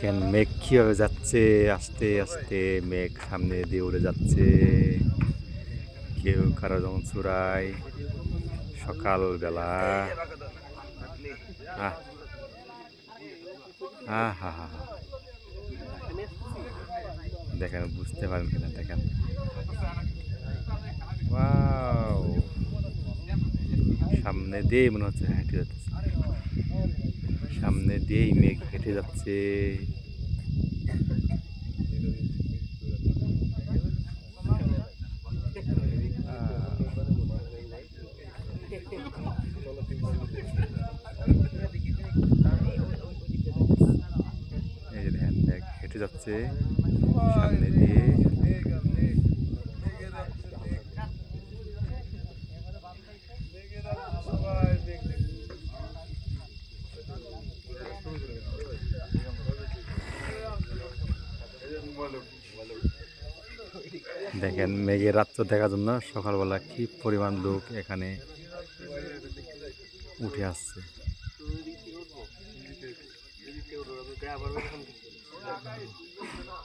দেখেন মেঘ কিভাবে যাচ্ছে, আস্তে আস্তে মেঘ সামনে দিয়ে উড়ে যাচ্ছে। কেউ কারো যেমন চূড়ায় সকালবেলা। আহ আহ হা হা হা, দেখেন বুঝতে পারেন কিনা, দেখেন ওয়াও, সামনে দিয়ে মনে হচ্ছে হেঁটে যাচ্ছে, সামনে দিয়েই মেঘ হেঁটে যাচ্ছে। এই যে দেখেন মেঘ হেঁটে যাচ্ছে সামনে দিয়ে। দেখেন মেঘের রাত্র দেখার জন্য সকালবেলা কি পরিমাণ লোক এখানে উঠে আসছে।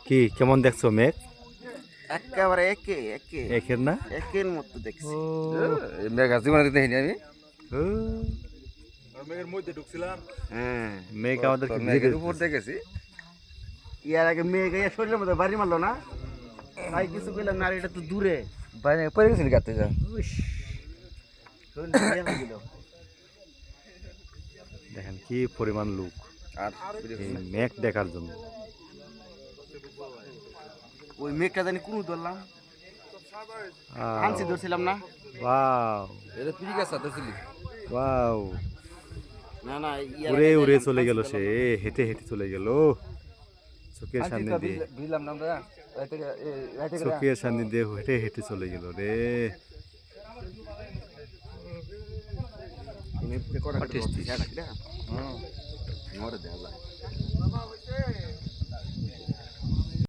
কি কেমন দেখছো মেঘ? একেবারে একে একে একের না? একের মতো দেখছি। ও মেঘ জীবনে দেখিনি আমি। ও, মেঘের মধ্যে ঢুকছিলাম। হ্যাঁ, মেঘ আমাদের মেঘের উপর দেখেছি। ইয়ার আগে মেঘ এই শরীরের মধ্যে বাড়ি মারলো না, তাই কিছু কইলাম না। আর এটা তো দূরে বাইরে পড়ে গেছিল গাতে যা। দেখেন কি পরিমাণ লোক আর এই মেঘ দেখার জন্য। ওই মেঘটা জানি কোন ধরলাম, হানসি ধরছিলাম না। ওয়াও এটা পিড়ি গাছ ধরছিলি? ওয়াও, না না, উড়ে উড়ে চলে গেল, সে হেঁটে হেঁটে চলে গেল চোখের সামনে দিয়ে, ভিড়লাম না আমরা চোখের সামনে দিয়ে হেঁটে হেঁটে চলে গেল রে। টেস্টি। হ্যাঁ, দেখা যায়।